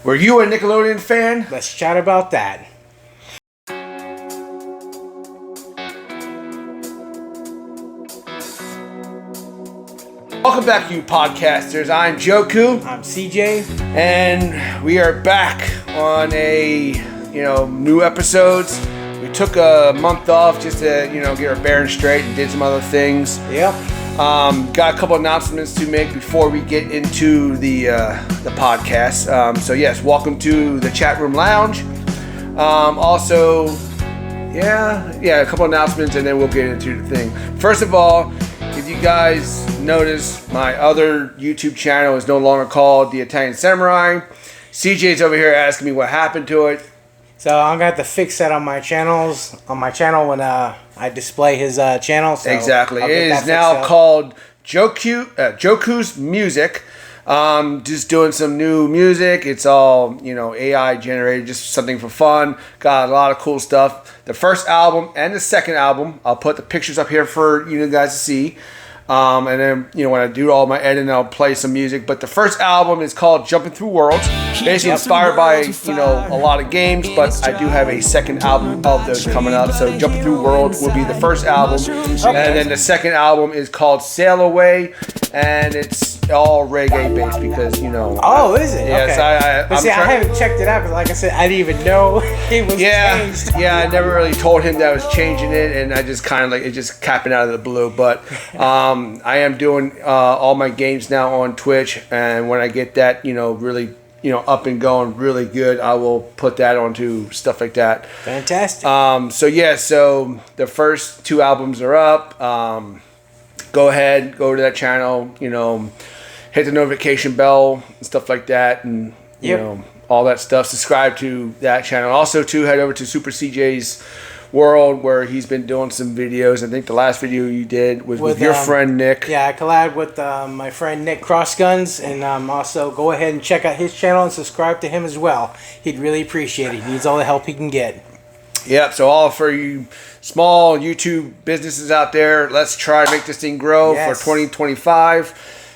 Were you a Nickelodeon fan? Let's chat about that. Welcome back, you podcasters. I'm Joku. I'm CJ. And we are back on a, new episodes. We took a month off just to, get our bearings straight and did some other things. Yep. Got a couple announcements to make before we get into the podcast. So yes, welcome to the chat room lounge. Also, a couple announcements and then we'll get into the thing. First of all, if you guys notice, my other YouTube channel is no longer called The Italian Samurai. CJ's over here asking me what happened to it. So I'm gonna have to fix that on my channels. On my channel when I display his channel. So exactly. It is now called Joku's Music. Just doing some new music. It's all, AI generated, just something for fun. Got a lot of cool stuff. The first album and the second album, I'll put the pictures up here for you guys to see. And then, when I do all my editing, I'll play some music. But the first album is called Jumping Through Worlds. Basically inspired by, a lot of games. But I do have a second album of those coming up. So Jumping Through Worlds will be the first album. Okay. And then the second album is called Sail Away. And it's all reggae based because, Oh, is it? Yes, okay. I haven't checked it out. But like I said, I didn't even know it was changed. Yeah, I never really told him that I was changing it. And I just kind of it just happened out of the blue. But I am doing all my games now on Twitch, and when I get that, really, up and going really good, I will put that onto stuff like that. Fantastic. So the first two albums are up. Go ahead, go to that channel, hit the notification bell and stuff like that, and all that stuff. Subscribe to that channel. Also, head over to Super CJ's World, where he's been doing some videos. I think the last video you did was with your friend Nick. Yeah, I collabed with my friend Nick Crossguns, and also go ahead and check out his channel and subscribe to him as well. He'd really appreciate it. He needs all the help he can get. Yep, so all for you small YouTube businesses out there, let's try to make this thing grow for 2025,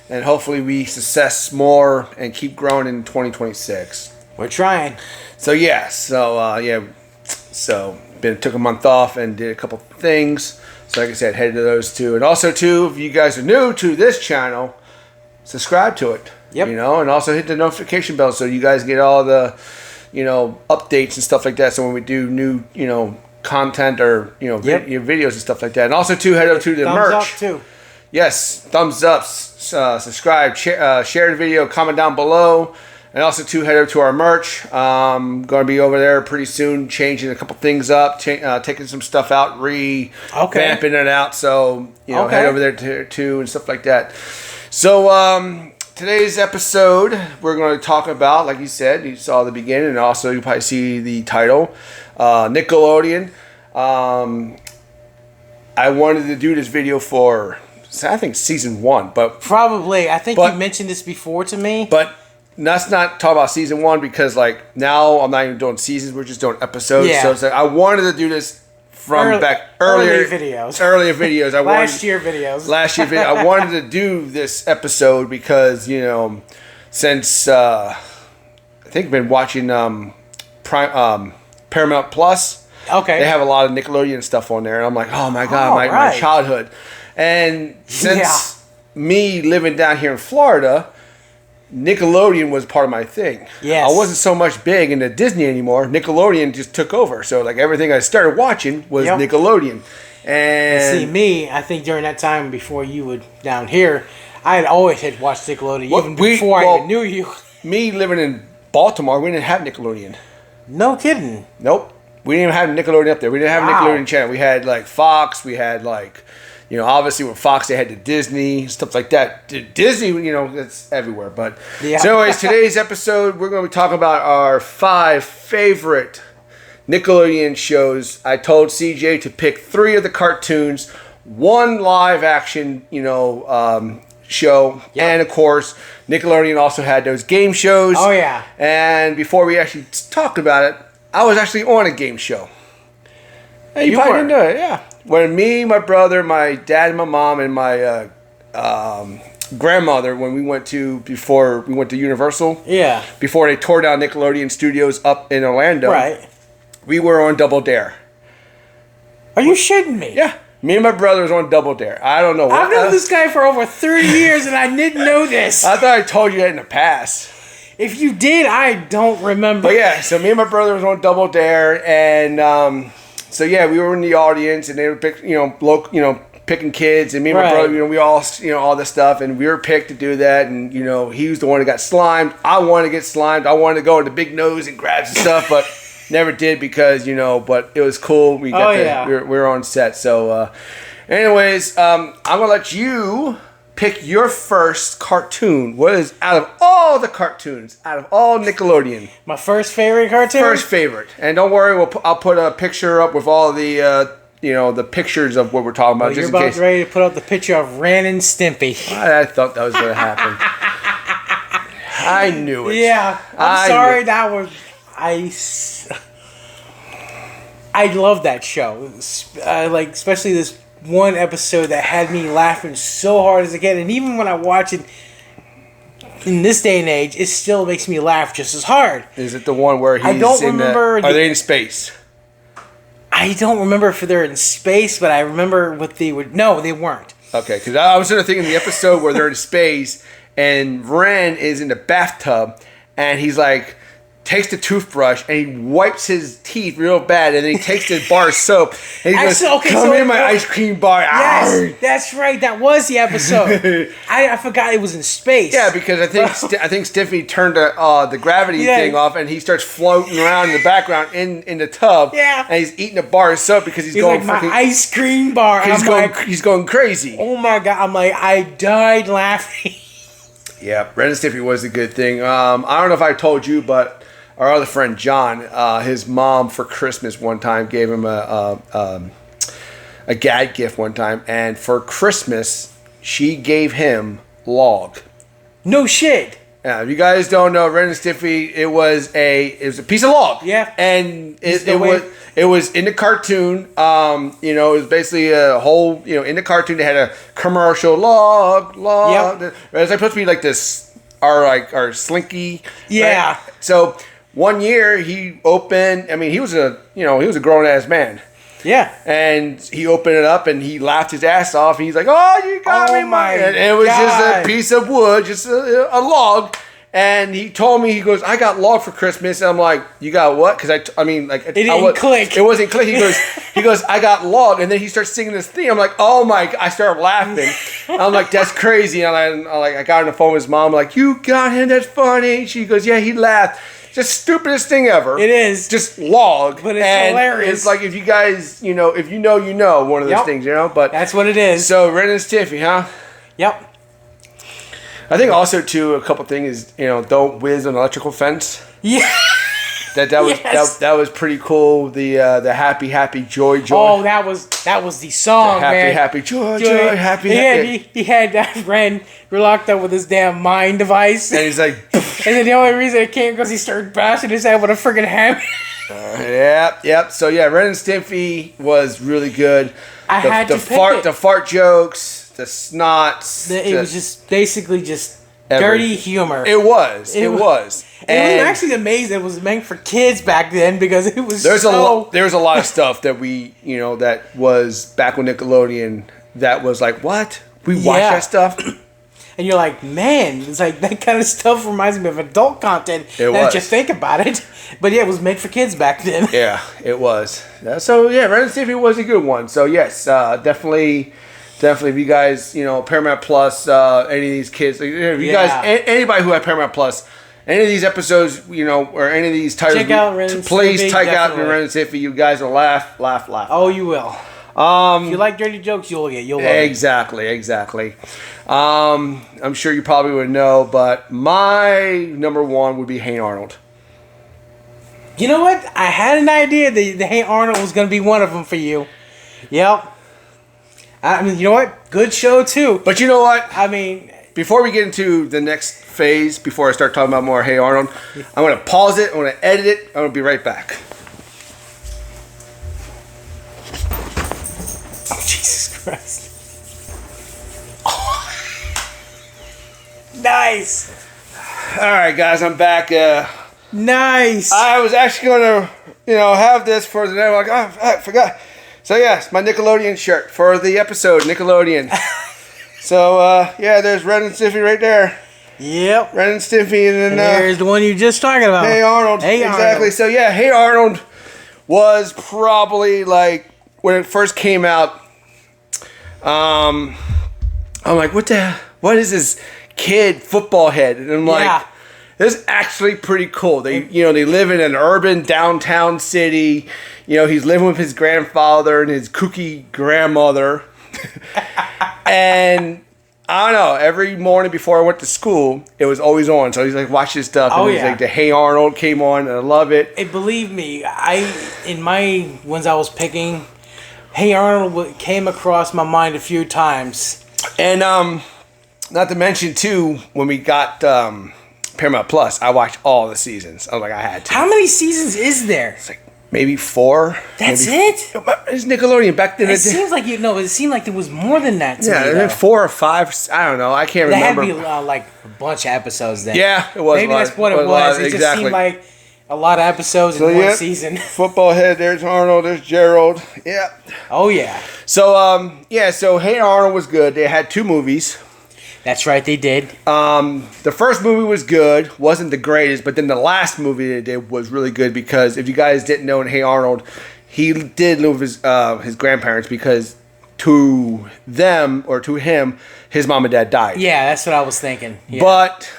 and hopefully we success more and keep growing in 2026. We're trying. So took a month off and did a couple things. So like I said, headed to those two. And also too, if you guys are new to this channel, subscribe to it. Yep. And also hit the notification bell so you guys get all the, updates and stuff like that. So when we do new, content or, your videos and stuff like that. And also too, head over to the merch. Thumbs up too. Yes, thumbs up, subscribe, share the video, comment down below. And also, head over to our merch. Going to be over there pretty soon, changing a couple things up, taking some stuff out, vamping it out. So, head over there too and stuff like that. So, today's episode, we're going to talk about, like you said, you saw the beginning, and also you probably see the title, Nickelodeon. I wanted to do this video for, I think, season 1. But probably. I think you mentioned this before to me. But let's not talk about season 1 because now I'm not even doing seasons. We're just doing episodes. Yeah. So it's I wanted to do this from earlier videos. Earlier videos. Last year videos. I wanted to do this episode because since I think I've been watching Paramount Plus. Okay. They have a lot of Nickelodeon stuff on there, and I'm like, oh my god, my childhood. And since me living down here in Florida, Nickelodeon was part of my thing. Yes. I wasn't so much big into Disney anymore. Nickelodeon just took over. So everything I started watching was Nickelodeon. And see, me, I think during that time before you were down here, I had always had watched Nickelodeon even before I even knew you. Me living in Baltimore, we didn't have Nickelodeon. No kidding. Nope. We didn't even have Nickelodeon up there. We didn't have a Nickelodeon channel. We had Fox. We had obviously with Fox they had the Disney, stuff like that. Disney, it's everywhere. But so anyways, today's episode we're going to be talking about our 5 favorite Nickelodeon shows. I told CJ to pick 3 of the cartoons, 1 live action, show, and of course Nickelodeon also had those game shows. Oh yeah. And before we actually talked about it, I was actually on a game show. Hey, you probably didn't know it, yeah. When me, my brother, my dad, and my mom, and my grandmother when we went to Universal. Yeah. Before they tore down Nickelodeon Studios up in Orlando. Right. We were on Double Dare. Are you shitting me? Yeah. Me and my brother was on Double Dare. I don't know. I've known this guy for over 30 years and I didn't know this. I thought I told you that in the past. If you did, I don't remember. But yeah, so me and my brother was on Double Dare, and so yeah, we were in the audience, and they were picking kids, and me and my brother, we all, all this stuff, and we were picked to do that, and he was the one that got slimed. I wanted to get slimed. I wanted to go into Big Nose and grab some stuff, but never did because but it was cool. We got we were on set. So, anyways, I'm gonna let you pick your first cartoon. What is out of all the cartoons, out of all Nickelodeon? My first favorite cartoon? First favorite. And don't worry, I'll put a picture up with all the, the pictures of what we're talking about. Just you're about ready to put up the picture of Ren and Stimpy. I thought that was going to happen. I knew it. Yeah. I'm sorry, that was... I love that show. Especially this one episode that had me laughing so hard as a kid, and even when I watch it in this day and age, it still makes me laugh just as hard. Is it the one where he's are they in space? I don't remember if they're in space, but I remember what they would. No, they weren't. Okay, because I was sort of thinking the episode where they're in space and Ren is in the bathtub and he's like, takes the toothbrush and he wipes his teeth real bad, and then he takes the bar of soap and he goes, "Come in my ice cream bar." Yes, that's right. That was the episode. I forgot it was in space. Yeah, because I think Stiffy turned the gravity thing off, and he starts floating around in the background in the tub. Yeah, and he's eating a bar of soap because he's going like my ice cream bar. He's going crazy. Oh my god! I'm like, I died laughing. Yeah, Ren and Stiffy was a good thing. I don't know if I told you, but our other friend John, his mom for Christmas one time gave him a gag gift one time, and for Christmas she gave him log. No shit. Yeah, if you guys don't know, Ren and Stiffy, it was a piece of log. Yeah, and it was in the cartoon. It was basically a whole. In the cartoon they had a commercial log. Yep. It's supposed to be like this, our Slinky. Yeah. Right? So one year he opened. I mean, he was a grown ass man. Yeah. And he opened it up and he laughed his ass off. And he's like, "Oh, you got me, my!" And it was just a piece of wood, just a log. And he told me, he goes, "I got log for Christmas." And I'm like, "You got what?" Because it didn't click. It wasn't click. He goes, "I got log." And then he starts singing this thing. I'm like, "Oh my!" I started laughing. I'm like, "That's crazy." And I got on the phone with his mom. I'm like, "You got him? That's funny." She goes, "Yeah, he laughed." Just stupidest thing ever. It is. Just log. But it's hilarious. It's like if you guys, if you know, one of those things, But that's what it is. So Ren and Stiffy, huh? Yep. I think also too, a couple things, don't whiz an electrical fence. Yeah. That was pretty cool. The happy joy. Oh, that was the song, man. Happy joy, happy. He had that Ren locked up with his damn mind device, and he's like, and then the only reason it came because he started bashing his head with a freaking hammer. Yep. So yeah, Ren and Stimpy was really good. The fart jokes, the snots. It was just basically just dirty humor. It was. And it was actually amazing. It was meant for kids back then because it was there's a lot of stuff that we that was back when Nickelodeon that was like, what? We watched that stuff. And you're like, man, it's like that kind of stuff reminds me of adult content. Now that you think about it. But yeah, it was made for kids back then. Yeah, it was. So yeah, Ren and Stimpy was a good one. So yes, definitely if you guys, Paramount Plus, any of these kids, if you guys, anybody who had Paramount Plus, any of these episodes, or any of these titles, check out Ren and Stimpy. Please check out Ren and Stimpy. You guys will laugh. Oh, you will. If you like dirty jokes, you'll love it. Exactly. I'm sure you probably would know, but my number one would be Hey Arnold. You know what? I had an idea that the Hey Arnold was going to be one of them for you. Yep. I mean, you know what? Good show, too. But you know what? I mean, before we get into the next phase, before I start talking about more Hey Arnold, I'm going to pause it. I'm going to edit it. I'm going to be right back. Oh, Jesus Christ. Nice. All right, guys, I'm back. Nice. I was actually going to, have this for the night. I'm like, oh, I forgot. So, yes, my Nickelodeon shirt for the episode, Nickelodeon. So, there's Ren and Stimpy right there. Yep. Ren and Stimpy. And then there's the one you just talking about. Hey Arnold. Hey Exactly. Arnold. So, yeah, Hey Arnold was probably like, when it first came out, I'm like, what is this kid football head? And I'm like, this is actually pretty cool. They live in an urban downtown city. He's living with his grandfather and his kooky grandmother. And I don't know, every morning before I went to school, it was always on. So he's like, watch this stuff. And he's like, the Hey Arnold came on, and I love it. And believe me, in my ones I was picking, Hey Arnold came across my mind a few times. And not to mention, too, when we got Paramount Plus, I watched all the seasons. I was like, I had to. How many seasons is there? It's like maybe 4. That's it? It's Nickelodeon back then. It seems like it seemed like there was more than that to me, and then 4 or 5. I don't know. I can't remember. That had to be like a bunch of episodes then. Yeah, it was. Maybe that's what it was. It just seemed like a lot of episodes in one season. Football head. There's Arnold. There's Gerald. Yeah. Oh yeah. So So Hey Arnold was good. They had 2 movies. That's right, they did. The first movie was good, wasn't the greatest, but then the last movie they did was really good because if you guys didn't know, in Hey Arnold, he did live with his grandparents because to them or to him, his mom and dad died. Yeah, that's what I was thinking. Yeah. But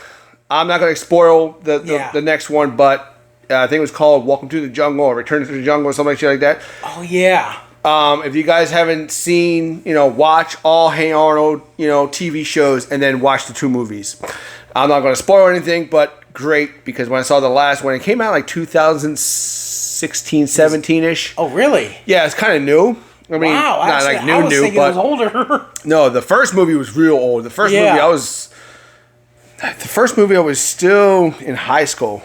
I'm not going to spoil the next one, but I think it was called Welcome to the Jungle or Return to the Jungle or something like that. Oh, yeah. If you guys haven't seen, watch all Hey Arnold, TV shows and then watch the 2 movies. I'm not going to spoil anything, but great because when I saw the last one, it came out like 2016, 17-ish. Oh, really? Yeah, it's kind of new. I mean, wow, not actually, like new, I was thinking but it was older. No, the first movie was real old. The first movie I was still in high school.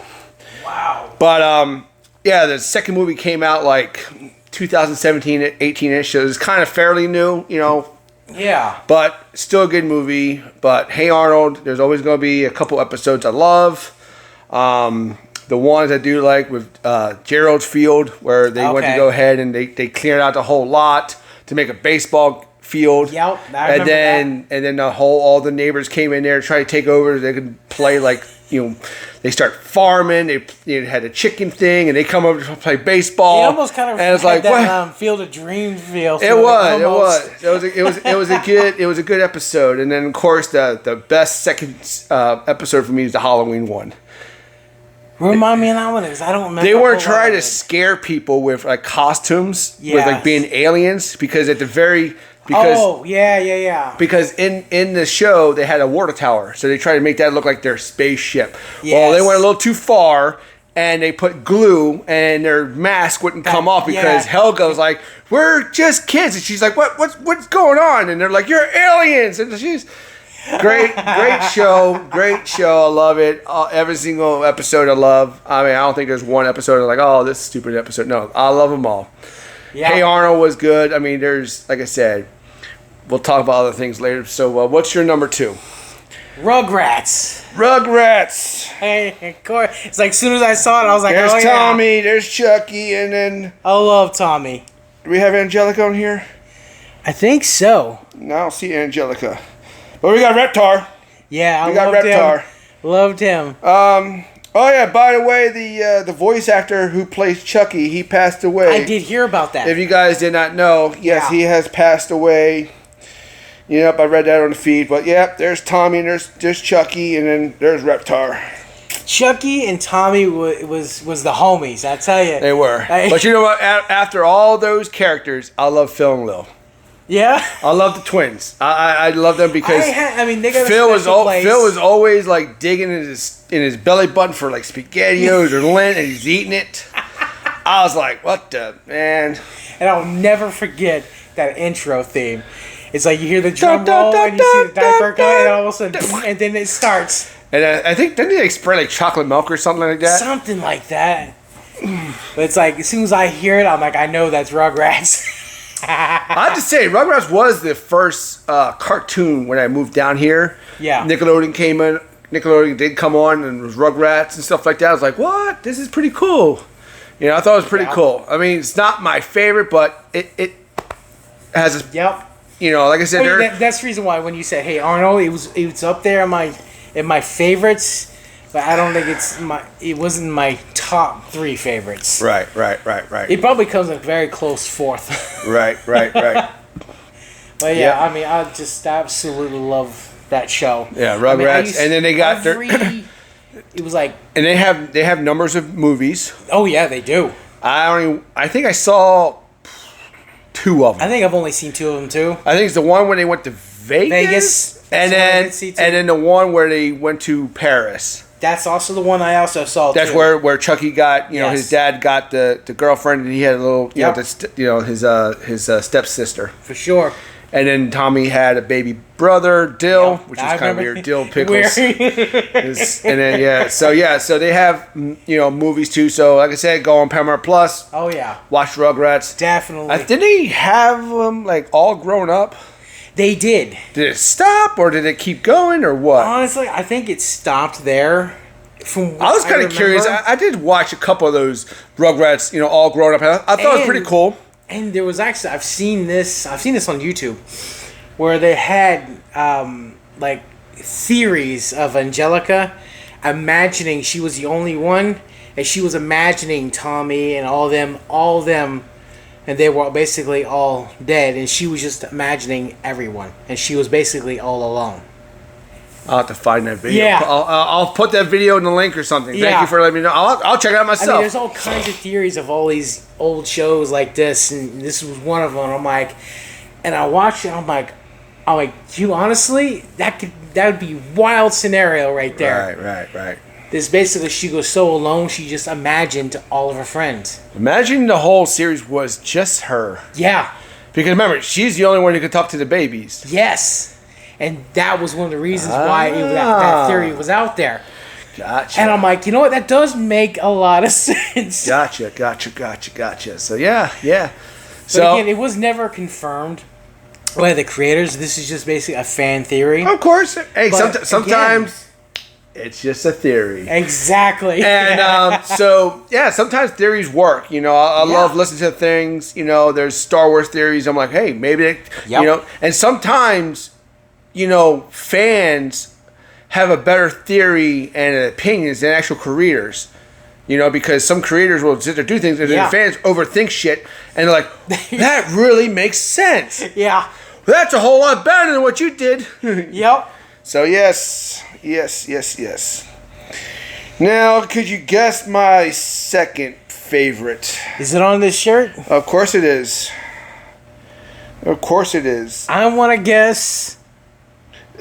Wow. But the second movie came out like 2017, 18-ish, so it's kind of fairly new, Yeah. But still a good movie. But Hey Arnold, there's always going to be a couple episodes I love. The ones I do like with Gerald's Field, where they went to go ahead and they cleared out the whole lot to make a baseball field. Yep, I remember and then all the neighbors came in there to try to take over. They could play they start farming. They had a chicken thing, and they come over to play baseball. It almost kind of and it's like that Field of Dreams feel. It was a good episode. And then of course the best second episode for me is the Halloween one. Remind me of that one because I don't remember. They weren't trying to scare people with like costumes with like being aliens because at the very because in the show they had a water tower, so they tried to make that look like their spaceship. Yes. Well, they went a little too far and they put glue and their mask wouldn't come off because Helga was like, "We're just kids," and she's like, "What's going on?" And they're like, "You're aliens," and she's great show. I love it. Every single episode I love. I mean, I don't think there's one episode I'm like, oh, this stupid episode. No, I love them all. Yeah. Hey Arnold was good. I mean, there's, like I said, we'll talk about other things later. So, what's your number 2? Rugrats. Hey, of course. It's like as soon as I saw it, I was like, there's Tommy, there's Chucky, and then I love Tommy. Do we have Angelica on here? I think so. No, I don't see Angelica. But we got Reptar. Yeah, we got Reptar. Loved him. Oh yeah. By the way, the voice actor who plays Chucky, he passed away. I did hear about that. If you guys did not know, yes, he has passed away. Yep, I read that on the feed. But yeah, there's Tommy, and there's Chucky, and then there's Reptar. Chucky and Tommy was the homies. I tell you, they were. But you know what? After all those characters, I love Phil and Lil. Yeah, I love the twins. I love them because they got Phil was always like digging in his belly button for like SpaghettiOs or Lint, and he's eating it. I was like, what the man? And I'll never forget that intro theme. It's like you hear the drum roll and you see the diaper guy, and all of a sudden, and then it starts. And I think didn't they spray like chocolate milk or something like that? Something like that. But it's like as soon as I hear it, I'm like, I know that's Rugrats. I have to say, Rugrats was the first cartoon when I moved down here. Yeah. Nickelodeon Nickelodeon did come on and it was Rugrats and stuff like that, I was like, what? This is pretty cool. You know, I thought it was pretty cool. I mean, it's not my favorite, but it has a... Yep. You know, like I said... that's the reason why when you said, hey, Arnold, it was up there in my favorites, but I don't think it wasn't my top 3 favorites. Right. It probably comes a very close 4th. Right. But yeah, I mean, I just absolutely love that show. Yeah, Rugrats, I mean, and then they got it was like, and they have numbers of movies. Oh yeah, they do. I think I saw 2 of them. I think I've only seen 2 of them too. I think it's the one where they went to Vegas, and then the one where they went to Paris. That's also the one I also saw. That's too. where Chucky got, you know, his dad got the girlfriend, and he had a little, you know, his stepsister. For sure. And then Tommy had a baby brother, Dill, which is kind of weird. Dill Pickles. And then so they have, you know, movies too. So like I said, go on Paramount Plus. Oh yeah. Watch Rugrats. Definitely. Did they have them like all grown up? They did. Did it stop or did it keep going or what? Honestly, I think it stopped there. I was kind of curious. I did watch a couple of those Rugrats, you know, all grown up. I thought it was pretty coal. And there was actually, I've seen this on YouTube, where they had like theories of Angelica imagining she was the only one, and she was imagining Tommy and all them, and they were basically all dead, and she was just imagining everyone, and she was basically all alone. I'll have to find that video. Yeah. I'll put that video in the link or something. Yeah. Thank you for letting me know. I'll check it out myself. I mean, there's all kinds of theories of all these old shows like this, and this was one of them. I'm like, and I watched it. I'm like, you honestly, that would be wild scenario right there. Right. This basically, she goes so alone, she just imagined all of her friends. Imagine the whole series was just her. Yeah. Because remember, she's the only one who could talk to the babies. Yes. And that was one of the reasons why that theory was out there. Gotcha. And I'm like, you know what? That does make a lot of sense. Gotcha. So, yeah. But again, it was never confirmed by the creators. This is just basically a fan theory. Of course. Hey, sometimes it's just a theory. Exactly. And sometimes theories work. You know, I love listening to things. You know, there's Star Wars theories. I'm like, hey, maybe, you know, and sometimes, you know, fans have a better theory and opinions than actual creators. You know, because some creators will sit there do things and then fans overthink shit and they're like, that really makes sense. Yeah. That's a whole lot better than what you did. Yep. So yes. Now, could you guess my second favorite? Is it on this shirt? Of course it is. I want to guess...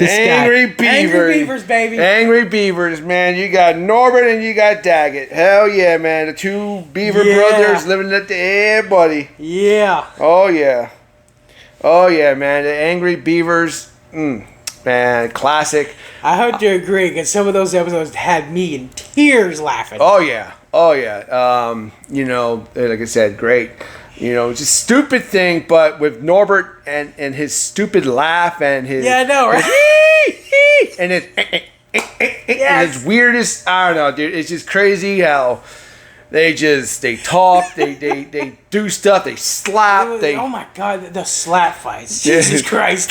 Angry Beavers. Angry Beavers, baby. Angry Beavers, man. You got Norbert and you got Daggett. Hell yeah, man. The 2 Beaver brothers living at the air, buddy. Yeah. Oh, yeah, man. The Angry Beavers, man, classic. I hope you agree, because some of those episodes had me in tears laughing. Oh, yeah. You know, like I said, great. You know, just stupid thing, but with Norbert and his stupid laugh and his... Yeah, I know, right? And his weirdest... I don't know, dude. It's just crazy how they talk, they do stuff, they slap, oh my God, the slap fights. Jesus Christ.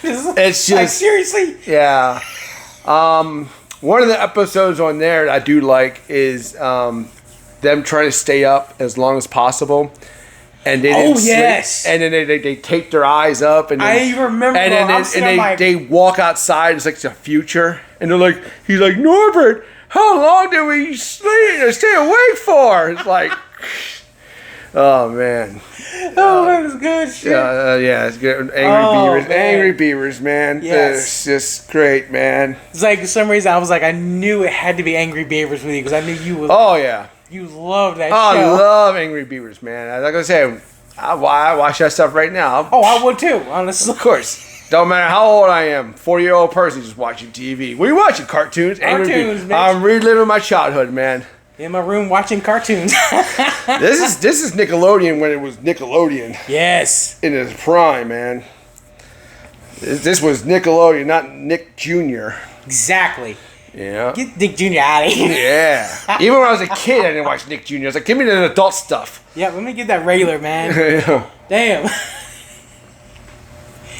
It's just... Like, seriously? Yeah. One of the episodes on there that I do like is them trying to stay up as long as possible. And they didn't sleep. And then they tape their eyes up, and then, I remember. And then they walk outside. It's like the future, and they're like, he's like, Norbert, how long did we stay awake for? It's like, oh man. Oh, that was good shit. Yeah, it's good. Angry Beavers, man. Yes. It's just great, man. It's like for some reason I was like, I knew it had to be Angry Beavers with you because I knew you would. Oh yeah. You love that show. I love Angry Beavers, man. Like I say, I watch that stuff right now. Oh, I would too, honestly. Of course. Don't matter how old I am. 40-year-old person just watching TV. What are you watching? Cartoons? Cartoons, man. I'm reliving my childhood, man. In my room watching cartoons. This is Nickelodeon when it was Nickelodeon. Yes. In its prime, man. This was Nickelodeon, not Nick Jr. Exactly. Yeah. Get Nick Jr. out of here. Yeah. Even when I was a kid, I didn't watch Nick Jr. I was like, give me the adult stuff. Yeah, let me get that regular, man. Yeah. Damn.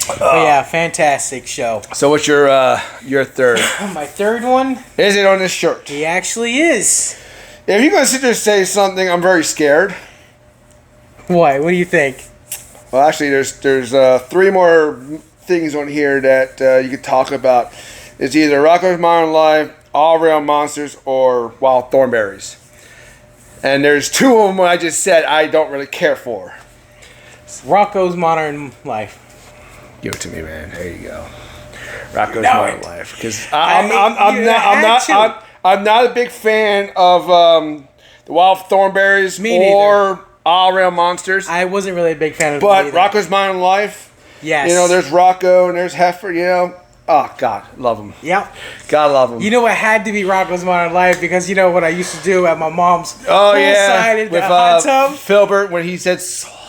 But yeah, fantastic show. So what's your third? My third one? Is it on this shirt? He actually is. If you're gonna sit there and say something, I'm very scared. What? What do you think? Well, actually, there's 3 more things on here that you could talk about. It's either Rocko's Modern Life, All Around Monsters, or Wild Thornberries. And there's 2 of them I just said I don't really care for. Rocko's Modern Life. Give it to me, man. There you go. Rocko's No, Modern Life. Because I'm not a big fan of the Wild Thornberries Me or All Around Monsters. I wasn't really a big fan of But it either. Rocko's Modern Life. Yes. You know, there's Rocko and there's Heifer. You know. Oh God, love them. Yep. God love them. You know what had to be Rocko's Modern Life because you know what I used to do at my mom's poolside in with the hot tub. Filbert when he said.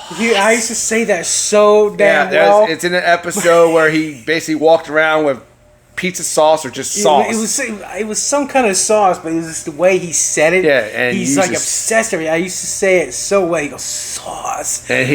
I used to say that so damn well. It's in an episode where he basically walked around with pizza sauce or just sauce. It was some kind of sauce, but it was just the way he said it. Yeah, and he's like obsessed with it. I used to say it so well. He goes sauce, and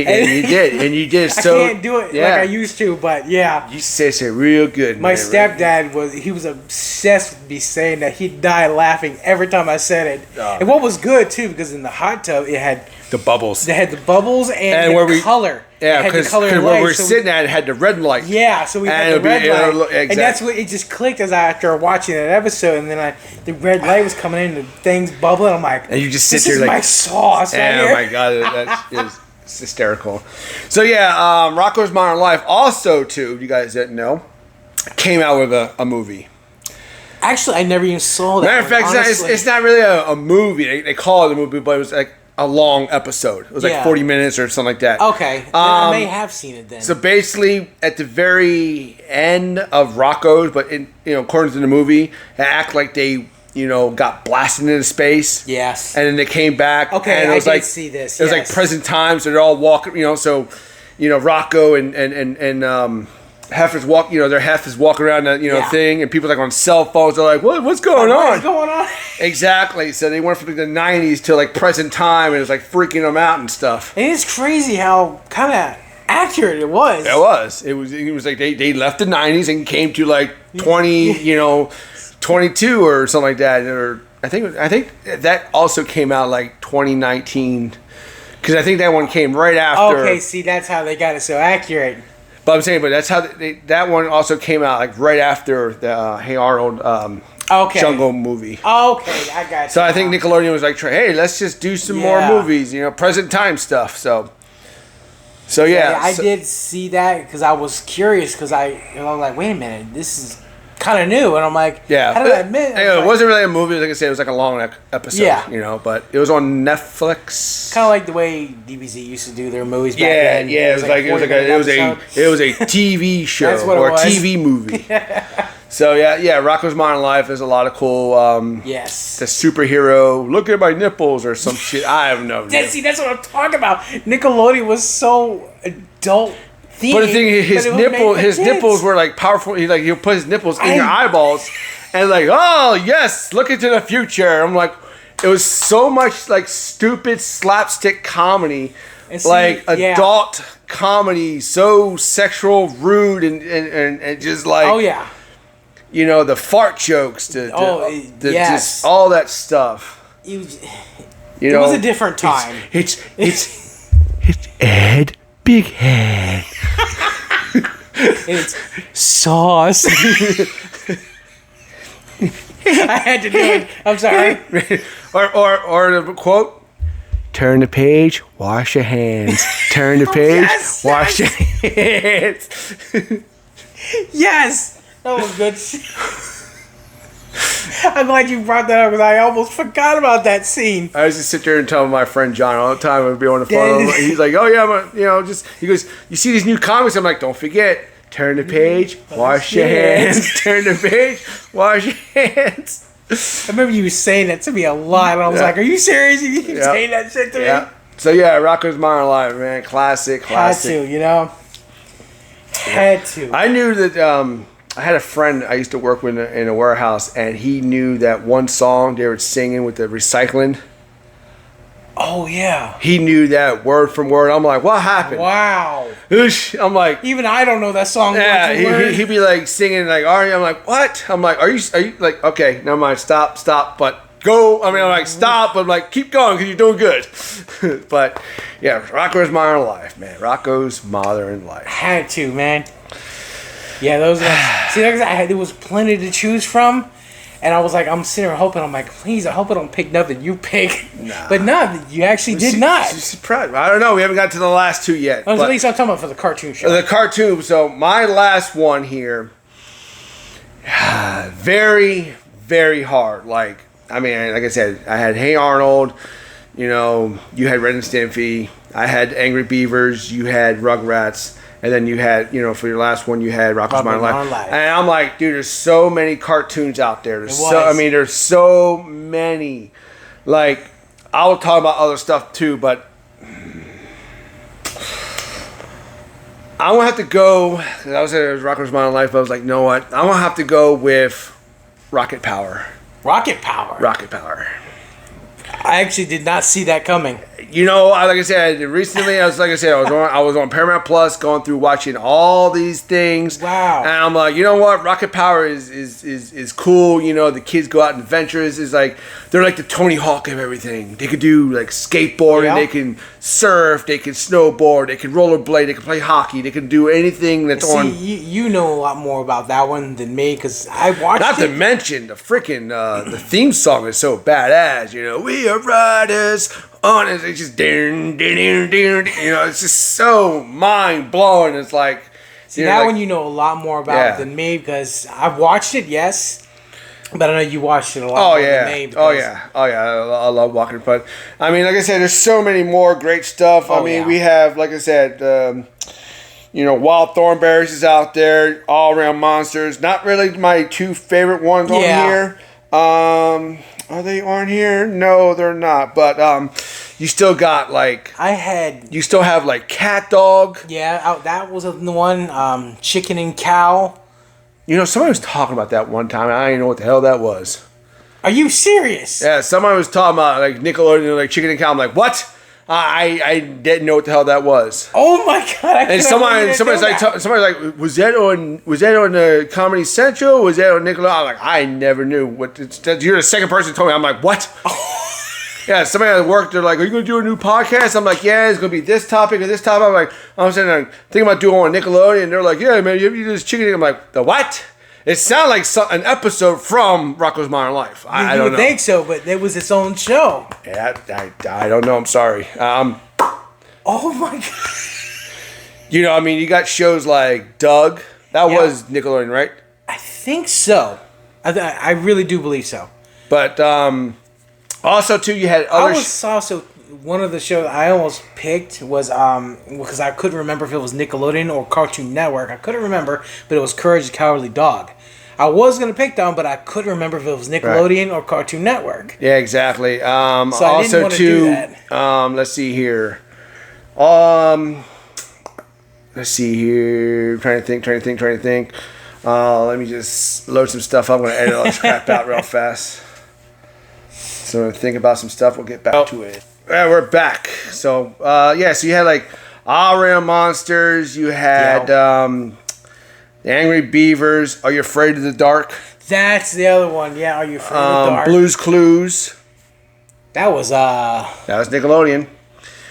you did. So I can't do it like I used to, but yeah. You used to say it real good. My stepdad was obsessed with me saying that he'd die laughing every time I said it. And what was good too, because in the hot tub it had the bubbles. They had the bubbles and the color. Yeah, because where we were sitting at, it had the red light. Yeah, so we had the red light. Exactly. And that's what it just clicked as after watching that episode, and then the red light was coming in, and things bubbling. I'm like, and you just sit there like, my sauce right here. Oh my God, that is hysterical. So yeah, Rocko's Modern Life also, too, you guys didn't know, came out with a movie. Actually, I never even saw that. Matter of fact, it's not really a movie. They call it a movie, but it was like a long episode. It was like 40 minutes or something like that. Okay. I may have seen it then. So basically, at the very end of Rocko's, but according to the movie, it act like they, got blasted into space. Yes. And then they came back. Okay, and it was I did see this. It was like present time, so they're all walking, so, Rocko and Heifer's walk, their Hef is walking around the, thing, and people like on cell phones are like, what's going on? What's going on? Exactly. So they went from the 90s to like present time, and it was like freaking them out and stuff. And it's crazy how kind of accurate it was. It was. It was like they left the 90s and came to like 22 or something like that. Or I think that also came out like 2019, because I think that one came right after. Okay, see, that's how they got it so accurate. But I'm saying, that's how that one also came out like right after the Hey Arnold Jungle movie. Okay, I got you. So I think Nickelodeon was like, hey, let's just do some more movies, present time stuff. So yeah. I did see that because I was curious because I was like, wait a minute, this is kind of new, and I'm like, how did I admit? It wasn't really a movie, like I said, it was like a long episode, but it was on Netflix. Kind of like the way DBZ used to do their movies back then. Yeah, it was a TV show or a TV movie. So yeah, Rocko's Modern Life is a lot of cool. Yes, the superhero. Look at my nipples or some shit. I have no. See, that's what I'm talking about. Nickelodeon was so adult. But the thing is, his nipples were like powerful. He'll put his nipples in your eyeballs, and like, oh yes, look into the future. I'm like, it was so much like stupid slapstick comedy, adult comedy, so sexual, rude, and just like, the fart jokes, just all that stuff. It was a different time. It's Ed Big Head. And it's sauce. I had to do it. I'm sorry. Or the quote: "Turn the page, wash your hands. Turn the page, wash your hands." Yes, that was good. I'm glad you brought that up because I almost forgot about that scene. I used to sit there and tell my friend John all the time. I'd be on the phone. He's like, "Oh yeah, he goes, you see these new comics?" I'm like, "Don't forget, turn the page, wash your hands. Turn the page, wash your hands." I remember you saying that to me a lot, and I was like, "Are you serious? You keep saying that shit to me?" So yeah, Rocko's Modern Life, man, classic. Had to. I knew that. I had a friend I used to work with in a warehouse, and he knew that one song they were singing with the recycling. Oh yeah. He knew that word from word. I'm like, what happened? Wow. I'm like, even I don't know that song. Yeah, word for word. he'd be like singing like, Ari. I'm like, what? I'm like, are you like, okay, never mind, stop, but go. I mean, I'm like, stop, but I'm like, keep going because you're doing good. But yeah, Rocco's Modern Life, man. Rocco's Modern Life. Had to, man. Yeah, those. See, there was plenty to choose from. And I was like, I'm sitting there hoping. I'm like, please, I hope I don't pick nothing you pick. Nah. But no, you actually did not. Surprised. I don't know. We haven't got to the last two yet. At least I'm talking about for the cartoon show. The cartoon. So my last one here, very, very hard. Like, I mean, like I said, I had Hey Arnold. You know, you had Ren and Stimpy. I had Angry Beavers. You had Rugrats. And then you had, you know, for your last one, you had Rocko's Modern Life. And I'm like, dude, there's so many cartoons out there. There's so many. Like, I'll talk about other stuff too, but I'm going to have to go. I was at Rocko's Modern Life, but I was like, you know what? I'm going to have to go with Rocket Power. Rocket Power? Rocket Power. I actually did not see that coming. You know, like I said, recently, I was on Paramount Plus, going through watching all these things. Wow! And I'm like, you know what? Rocket Power is cool. You know, the kids go out on adventures. Is like they're like the Tony Hawk of everything. They could do like skateboarding. Yeah. They can surf. They can snowboard. They can rollerblade. They can play hockey. They can do anything that's on. You know a lot more about that one than me because I watched. Not to mention the freaking the theme song is so badass. You know, we are riders. On it, it's just you know, it's just so mind blowing. It's like, see, that one you know a lot more about than me because I've watched it, yes, but I know you watched it a lot more than me. Oh yeah, I love Walking But I mean, like I said, there's so many more great stuff. I mean, we have, like I said, you know, Wild Thornberrys is out there, All Around Monsters. Not really my two favorite ones on here. Are they on here? No, they're not. But you still got like you still have like Cat Dog. Yeah, that was the one. Chicken and Cow. You know, somebody was talking about that one time. I didn't know what the hell that was. Are you serious? Yeah, somebody was talking about like Nickelodeon, like Chicken and Cow. I'm like, what? I didn't know what the hell that was. Oh my god! And somebody's like, was that on the Comedy Central? Was that on Nickelodeon? I'm like, I never knew what. You're the second person who told me. I'm like, what? Yeah, somebody at work, they're like, are you going to do a new podcast? I'm like, yeah, it's going to be this topic or this topic. I'm like, I'm sitting there thinking about doing one on Nickelodeon. They're like, yeah, man, you do this chicken. I'm like, the what? It sounded like an episode from Rocko's Modern Life. I don't know. Think so, but it was its own show. Yeah, I don't know. I'm sorry. Oh my god. You know, I mean, you got shows like Doug. That was Nickelodeon, right? I think so. I really do believe so. But also, too, you had other... also... One of the shows I almost picked was because I couldn't remember if it was Nickelodeon or Cartoon Network. I couldn't remember, but it was Courage the Cowardly Dog. I was gonna pick that one, but I couldn't remember if it was Nickelodeon or Cartoon Network. Yeah, exactly. So I didn't want to do that. Let's see here. Let's see here. Trying to think. Let me just load some stuff. I'm gonna edit all this crap out real fast. So think about some stuff. We'll get back to it. Yeah, we're back. So, so you had like All Around Monsters. You had the Angry Beavers. Are You Afraid of the Dark? That's the other one. Yeah, Are You Afraid of the Dark? Blue's Clues. That was Nickelodeon.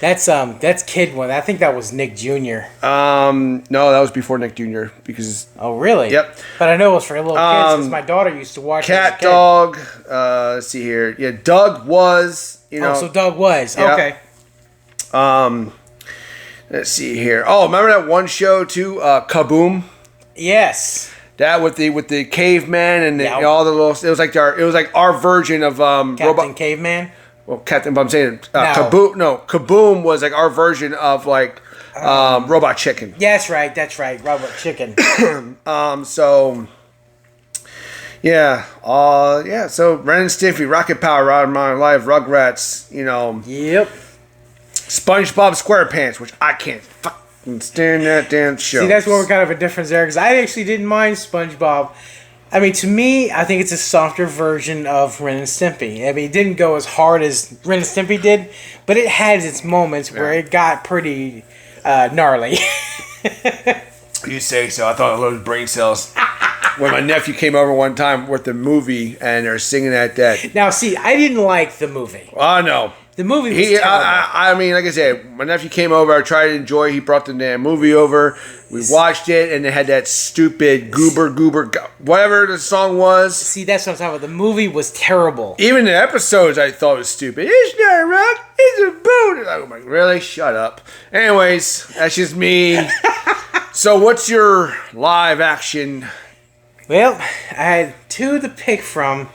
That's Kid one. I think that was Nick Jr. No, that was before Nick Jr. because. Oh really? Yep. But I know it was for little kids because my daughter used to watch. Cat Dog. Let's see here. Yeah, Doug was. You know. Oh, so Doug was okay. Let's see here. Oh, remember that one show too? Kaboom. Yes. That with the caveman and all the little. It was like our version of Captain Caveman. Well, Captain, but I'm saying Kaboom. No, Kaboom was like our version of like Robot Chicken. Yeah, that's right, Robot Chicken. So. Yeah, so Ren and Stimpy, Rocket Power, Rod Modern Life, Rugrats, you know. Yep. SpongeBob SquarePants, which I can't and staring at damn show. See, that's where we're kind of a difference there, because I actually didn't mind SpongeBob. I mean, to me, I think it's a softer version of Ren and Stimpy. I mean, it didn't go as hard as Ren and Stimpy did, but it had its moments where it got pretty gnarly. You say so. I thought I loaded brain cells. When my nephew came over one time with the movie, and they're singing that. Now, see, I didn't like the movie. Oh, no. The movie was terrible. I mean, like I said, my nephew came over. I tried to enjoy. He brought the damn movie over. We watched it, and they had that stupid goober, whatever the song was. See, that's what I'm talking about. The movie was terrible. Even the episodes, I thought was stupid. It's not a rock. It's a boat. I'm like, really? Shut up. Anyways, that's just me. So, what's your live action? Well, I had two to pick from,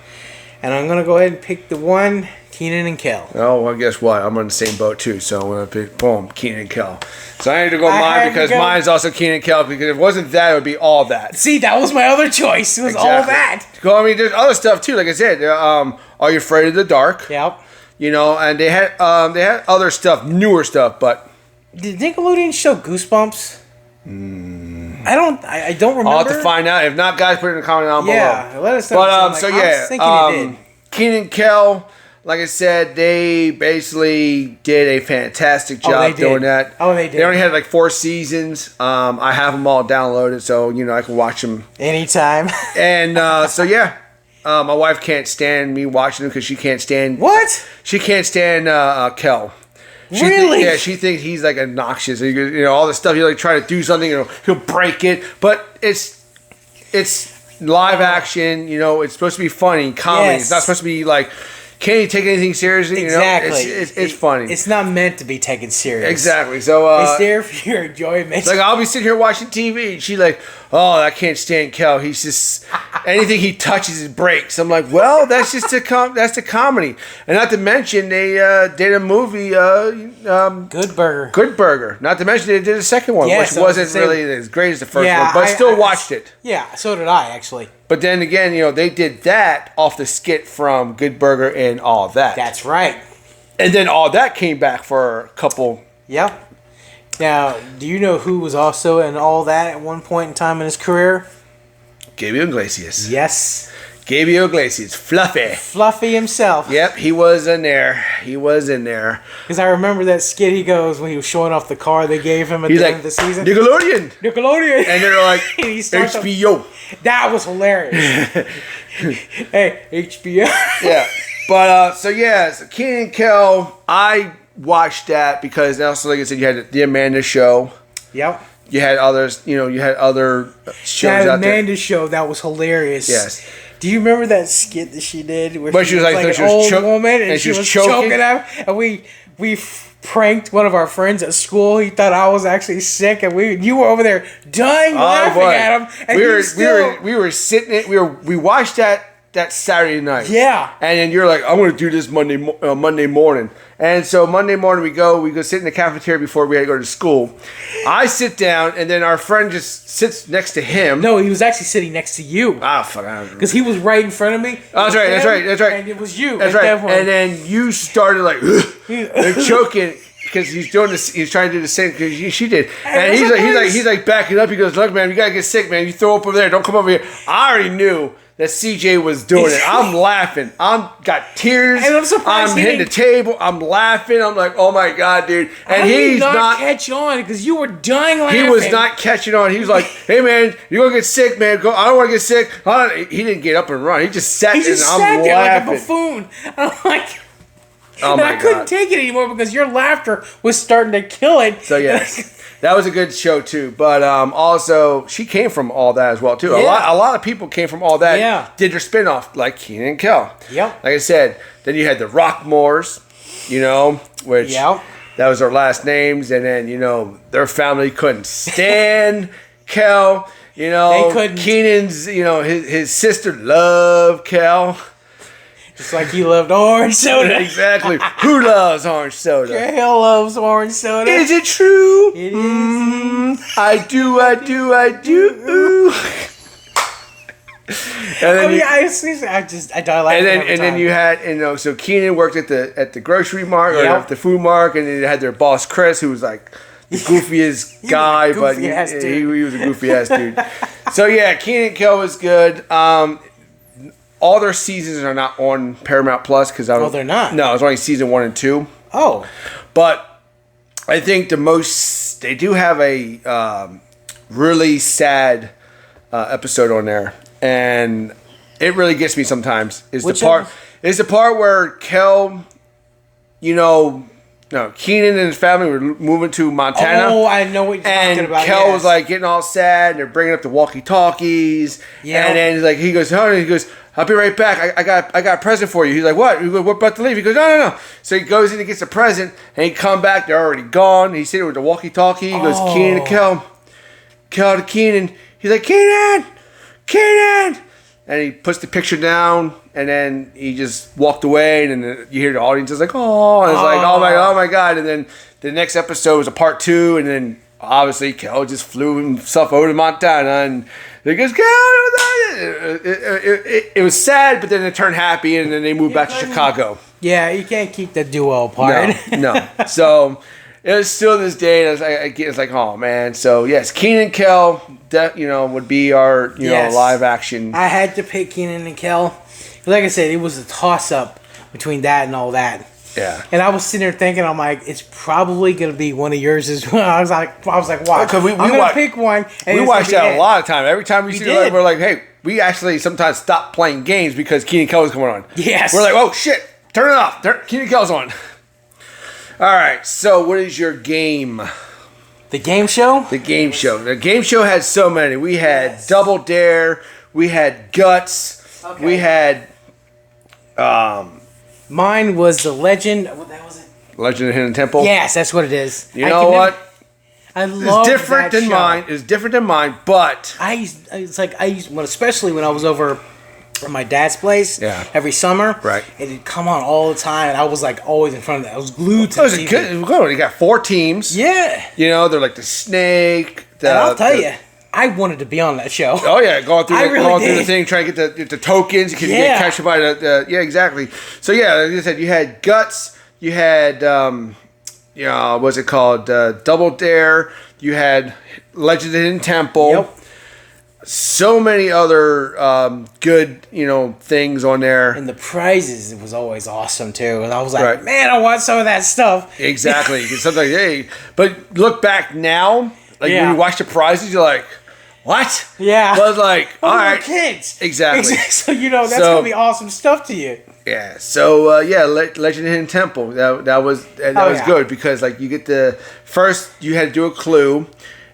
and I'm going to go ahead and pick the one, Kenan and Kel. Oh, well, guess what? I'm on the same boat, too, so I'm going to pick, boom, Kenan and Kel. So I had to go mine because mine is also Kenan and Kel, because if it wasn't that, it would be all that. See, that was my other choice. It was all that. Well, I mean, there's other stuff, too. Like I said, Are You Afraid of the Dark? Yep. You know, and they had other stuff, newer stuff, but... Did Nickelodeon show Goosebumps? I don't remember. I'll have to find out. If not, guys, put it in the comment down below. Yeah, let us know. But I was thinking it did. Kenan and Kel, like I said, they basically did a fantastic job doing that. Oh, they did. They only had like 4 seasons. I have them all downloaded, so I can watch them anytime. And so yeah, my wife can't stand me watching them because she can't stand what? She can't stand Kel. Really? She thinks he's like obnoxious. All the stuff he'll like try to do something, he'll break it. But it's live action. It's supposed to be funny, comedy. Yes. It's not supposed to be like, can't you take anything seriously? Exactly. It's funny. It's not meant to be taken serious. Exactly. So it's there for your enjoyment. Like I'll be sitting here watching TV, and she's like, "Oh, I can't stand Kel. He's just anything he touches it breaks." I'm like, "Well, that's just that's the comedy." And not to mention they did a movie, Good Burger. Good Burger. Not to mention they did a second one, which wasn't really as great as the first one, but still watched it. Yeah, so did I actually. But then again, they did that off the skit from Good Burger and All That. That's right. And then All That came back for a couple. Yep. Now, do you know who was also in All That at one point in time in his career? Gabriel Iglesias. Yes. Gabriel Iglesias. Fluffy. Fluffy himself. Yep, he was in there. Because I remember that skit he goes when he was showing off the car they gave him at the end of the season. Nickelodeon. And they're like, HBO. That was hilarious. Hey, HBO. Yeah. But, so Kenan and Kel, I watched that because also, like I said, you had the Amanda Show. Yep. You had others, you had other shows out there. That Amanda Show, that was hilarious. Yes. Do you remember that skit that she did where she was like an old woman and she was choking up, and we pranked one of our friends at school. He thought I was actually sick, and you were over there dying laughing at him. And we were sitting. We watched that Saturday night. Yeah. And then you're like, I'm going to do this Monday morning. And so Monday morning we go sit in the cafeteria before we had to go to school. I sit down, and then our friend just sits next to him. No, he was actually sitting next to you. Ah, fuck. Because he was right in front of me. Oh, that's right. And it was you. That's right. And then you started like choking. Because he's doing this, he's trying to do the same because she did, and he's like backing up. He goes, "Look, man, you gotta get sick, man. You throw up over there. Don't come over here." I already knew that CJ was doing it. I'm laughing. I'm got tears. And I'm surprised I'm hitting the table. I'm laughing. I'm like, "Oh my god, dude!" And he's not catch on because you were dying laughing. He was not catching on. He was like, "Hey, man, you're gonna get sick, man. Go. I don't want to get sick." He didn't get up and run. He just sat there. I'm there laughing. like a buffoon. I'm like. Oh my I couldn't take it anymore because your laughter was starting to kill it. So yes, that was a good show too. But also she came from All That as well too. Yeah. A lot of people came from All That. Yeah. Did their spinoff like Kenan and Kel. Yep. Like I said, then you had the Rockmores, which that was their last names, and then their family couldn't stand Kel. They couldn't. Kenan's his sister loved Kel. Just like he loved orange soda. Exactly. Who loves orange soda? Gail loves orange soda. Is it true? It is. I do. And then I die laughing. And then you had so Kenan worked at the grocery mart or the food mart, and then you had their boss Chris, who was like the goofiest guy, but he was a goofy ass dude. So yeah, Kenan and Kel was good. All their seasons are not on Paramount Plus because they're not. No, it's only season 1 and 2. Oh, but I think they do have a really sad episode on there, and it really gets me sometimes. Is the part where Kel, Kenan and his family were moving to Montana. Oh, I know what you're talking about. And Kel was like getting all sad, and they're bringing up the walkie-talkies. Yeah. And then he goes, I'll be right back. I got a present for you. He's like, what? We're about to leave. He goes, no. So he goes in and gets a present, and he come back. They're already gone. He's sitting with the walkie-talkie. He goes, Kenan to Kel to Kenan. He's like, Kenan. And he puts the picture down, and then he just walked away, and then you hear the audience is like, oh, and it's like, oh my God. And then the next episode was a part 2, and then obviously Kel just flew himself over to Montana, and he goes, Kel, it was sad, but then it turned happy, and then they moved back to Chicago. Yeah, you can't keep the duo apart. No. So it was still this day, and it's like, oh man. So yes, Kenan and Kel, would be our live action. I had to pick Kenan and Kel. Like I said, it was a toss up between that and all that. Yeah. And I was sitting there thinking, I'm like, it's probably gonna be one of yours as well. I was like, watch. I'm gonna pick one. And we watched that a lot of time. Every time we see it, we're like, hey, we actually sometimes stop playing games because Kenan and Kel is coming on. Yes. We're like, oh shit, turn it off. Kenan and Kel's on. All right. So what is your game? The game show? The game show. The game show had so many. We had Double Dare. We had Guts. Okay. We had. Mine was the Legend. What that was it? Legend of Hidden Temple. Yes, that's what it is. You know what? I love that show. Mine. It's different than mine, but I used, especially when I was over at my dad's place. Yeah. Every summer. Right. It'd come on all the time, and I was like always in front of that. I was glued to the TV. It was good. You got 4 teams. Yeah. They're like the snake. And I'll tell you, I wanted to be on that show. Oh yeah, going through the thing, trying to get the tokens. You can get captured by yeah, exactly. So yeah, like I said, you had Guts, you had what's it called, Double Dare, you had Legend of the Hidden Temple. Yep. So many other good things on there, and the prizes, it was always awesome too. And I was like, man, I want some of that stuff. Exactly. Sometimes, hey, but look back now, when you watch the prizes, you're like, what? Yeah. I was like, all right. Kids. Exactly. So, that's going to be awesome stuff to you. Yeah. So, Legend of Hidden Temple. That was good because, you get first you had to do a clue,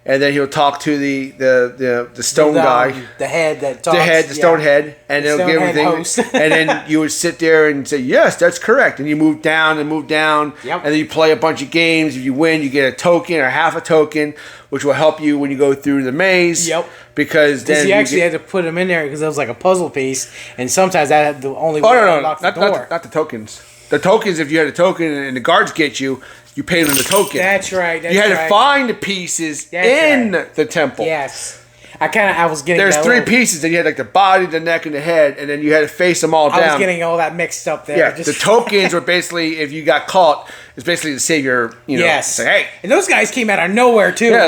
and then he'll talk to the stone guy. The head that talks. The stone head. And they'll give everything. And then you would sit there and say, yes, that's correct. And you move down. Yep. And then you play a bunch of games. If you win, you get a token or half a token, which will help you when you go through the maze. Yep. Because then you actually had to put them in there because it was like a puzzle piece. And sometimes that had the only way to unlock the door. Not the tokens. The tokens, if you had a token and the guards get you, you paid them the token. That's right. You had to find the pieces in the temple. Yes. I was getting. There's 3 pieces, and you had the body, the neck, and the head, and then you had to face them all down. I was getting all that mixed up there. Yeah, the tokens were basically, if you got caught, it's basically to save your, Yes. Say, hey. And those guys came out of nowhere too. Yeah,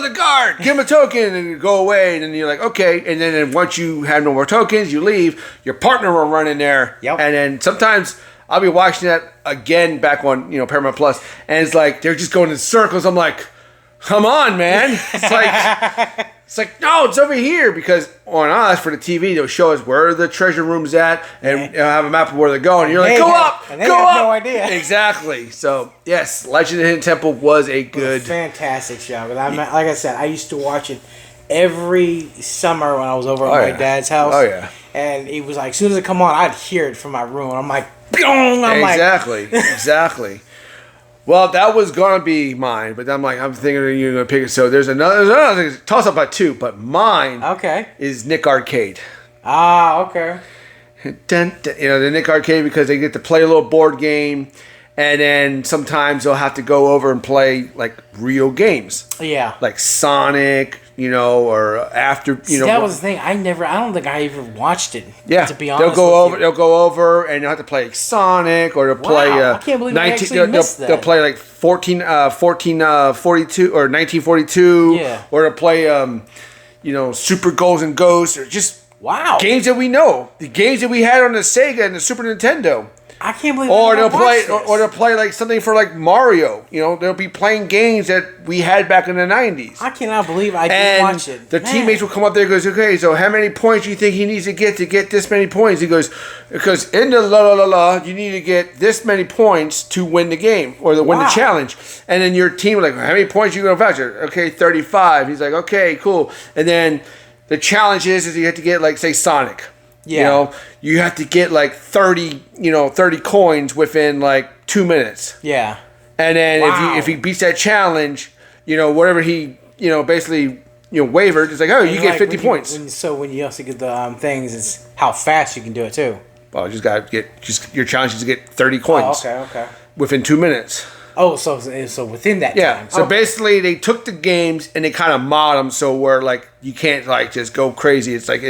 the guard, give him a token, and you go away, and then you're like, okay, and then once you have no more tokens, you leave. Your partner will run in there, Yep. And then sometimes I'll be watching that again back on Paramount Plus, and it's like they're just going in circles. I'm like, come on, man! It's like no, it's over here because on us for the TV they'll show us where the treasure room's at and have a map of where they're going. And you're like, go up. No idea. Exactly. So yes, Legend of the Hidden Temple was a fantastic show. Like I said, I used to watch it every summer when I was over at my dad's house. Oh yeah. And it was like, as soon as it come on, I'd hear it from my room. I'm like, exactly. Well, that was gonna be mine, but I'm thinking you're gonna pick it. So there's another thing, toss up by 2, but mine is Nick Arcade. Ah, okay. The Nick Arcade because they get to play a little board game, and then sometimes they'll have to go over and play real games. Yeah. Like Sonic, or after, That was the thing. I don't think I even watched it. Yeah, to be honest, they'll go over, and they'll have to play like Sonic, or they'll play. I can't believe I actually missed that. They'll play like 1442 or 1942. Yeah. Or they'll play Super Goals and Ghosts, or just games that we know, the games that we had on the Sega and the Super Nintendo. I can't believe. Or they'll play like something for like Mario. They'll be playing games that we had back in the 90s. I cannot believe I didn't watch it. The teammates will come up there and goes, okay, so how many points do you think he needs to get this many points? He goes, because in the you need to get this many points to win the game or win the challenge. And then your team will like, how many points are you going to voucher? Okay, 35. He's like, okay, cool. And then the challenge is you have to get like, say, Sonic. Yeah. You have to get like 30 coins within like 2 minutes. Yeah. And then if he beats that challenge, whatever he, basically, wavered, it's like, oh, you get 50 points. When you also get the things, it's how fast you can do it too. Well, you just got to your challenge is to get 30 coins. Oh, okay. Within 2 minutes. Oh, so within that time. So basically, they took the games and they kind of mod them so where like you can't like just go crazy. It's like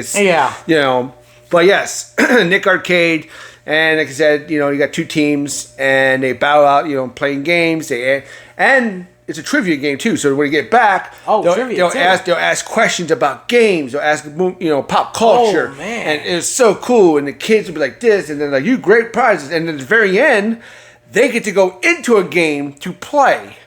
But yes, Nick Arcade, and like I said, you got two teams, and they battle out, playing games. And it's a trivia game too. So when you get back, they'll ask questions about games. They'll ask pop culture. Oh man! And it's so cool. And the kids will be like this, and then like you great prizes. And at the very end, they get to go into a game to play.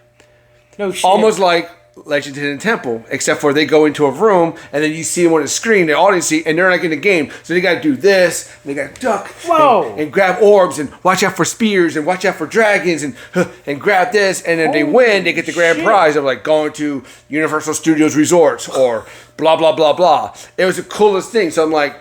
No shit. Almost like Legend Hidden Temple, except for they go into a room and then you see them on the screen, the audience see, and they're like in the game. So they got to do this, and they got to duck, and grab orbs, and watch out for spears, and watch out for dragons, and grab this, and then they win, they get the grand prize of like going to Universal Studios Resorts or blah blah blah blah. It was the coolest thing. So I'm like,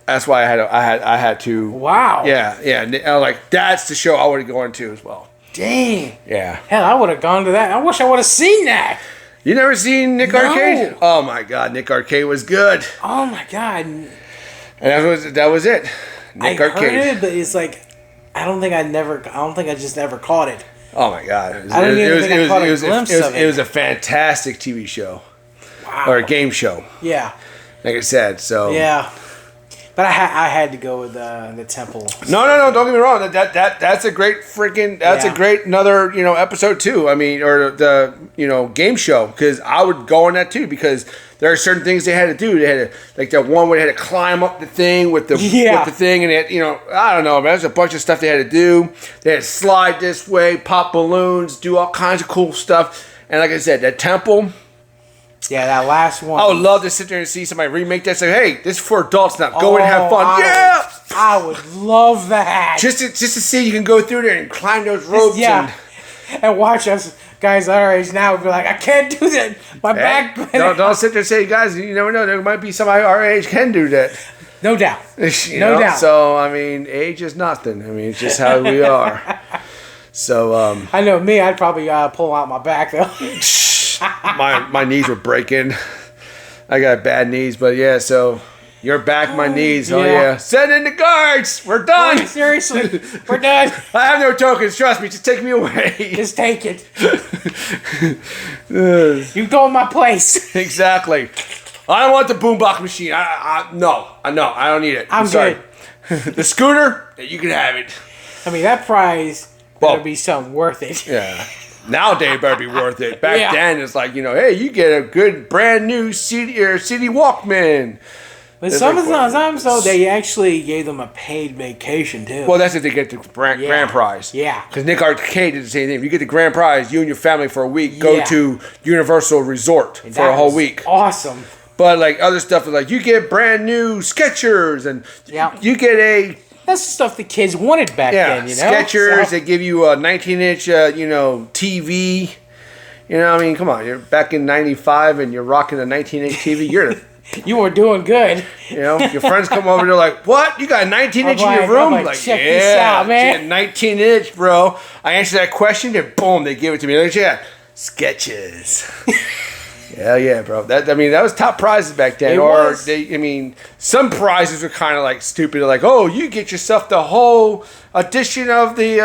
that's why I had to. Wow. Yeah. And I was like, that's the show I would have gone to as well. Dang. Yeah. Hell, I would have gone to that. I wish I would have seen that. You never seen Nick Arcade? Oh my God, Nick Arcade was good. Oh my God. And that was it. Nick Arcade. I heard it, but it's like I don't think I just never caught it. Oh my God. I don't even think I caught a glimpse of it. It was a fantastic TV show. Wow. Or a game show. Yeah. Like I said, so. Yeah. But I had to go with the temple. No, don't get me wrong. That's a great freaking. That's a great another episode too. I mean, or the game show, because I would go on that too, because there are certain things they had to do. They had to, like that one where they had to climb up the thing with the thing, and it, I don't know, man. There's a bunch of stuff they had to do. They had to slide this way, pop balloons, do all kinds of cool stuff. And like I said, that temple. Yeah, that last one. I would love to sit there and see somebody remake that. Say, hey, this is for adults now. Go in and have fun. I would love that. Just to see you can go through there and climb those ropes. And watch us guys our age now would be like, I can't do that. My back. Don't sit there and say, guys, you never know. There might be somebody our age can do that. No doubt. No doubt. So, I mean, age is nothing. I mean, it's just how we are. So, I know me, I'd probably pull out my back, though. my knees would break in. I got bad knees, but yeah, so your back, my knees. Oh yeah. Send in the guards. We're done. Oh, seriously, we're done. I have no tokens. Trust me. Just take me away. Just take it. You go in my place. Exactly. I don't want the boombox machine. No. I don't need it. I'm sorry. The scooter, you can have it. I mean, that prize better be something worth it. Yeah. Nowadays, it better be worth it. Back then, it's like, hey, you get a good brand new CD Walkman. But sometimes, though, they actually gave them a paid vacation, too. Well, that's if they get the grand prize. Yeah. Because Nick Arcade did the same thing. If you get the grand prize, you and your family for a week go to Universal Resort for a whole week. Awesome. But, like, other stuff is like, you get brand new Skechers, and you get a... That's the stuff the kids wanted back then, Skechers, they give you a 19-inch, TV. I mean, come on. You're back in 95 and you're rocking a 19-inch TV. You were doing good. Your friends come over, they're like, what? You got a 19-inch in your room? I'm like, check this out, man. 19-inch, bro. I answer that question, and boom, they give it to me. Like, Skechers. Hell yeah, bro. That was top prizes back then. Some prizes were kind of like stupid. Like, oh, you get yourself the whole edition of the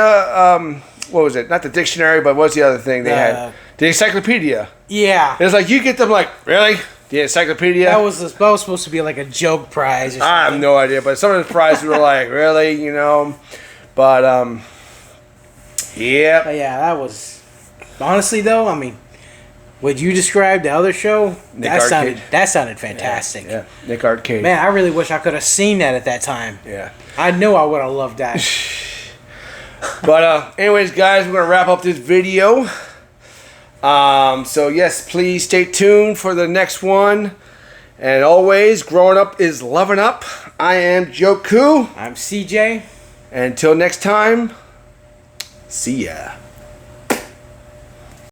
what was it? Not the dictionary, but what's the other thing they had? The encyclopedia. Yeah. It's like you get them like, really? The encyclopedia. That was supposed to be like a joke prize or something. I have no idea, but some of the prizes were like, really, you know. But yeah. But yeah, that was honestly though. I mean, what you described, the other show, that sounded fantastic. Yeah, Nick Arcade. Man, I really wish I could have seen that at that time. Yeah. I know I would have loved that. But anyways, guys, we're gonna wrap up this video. So yes, please stay tuned for the next one. And always, growing up is loving up. I am Joku. I'm CJ. And until next time, see ya.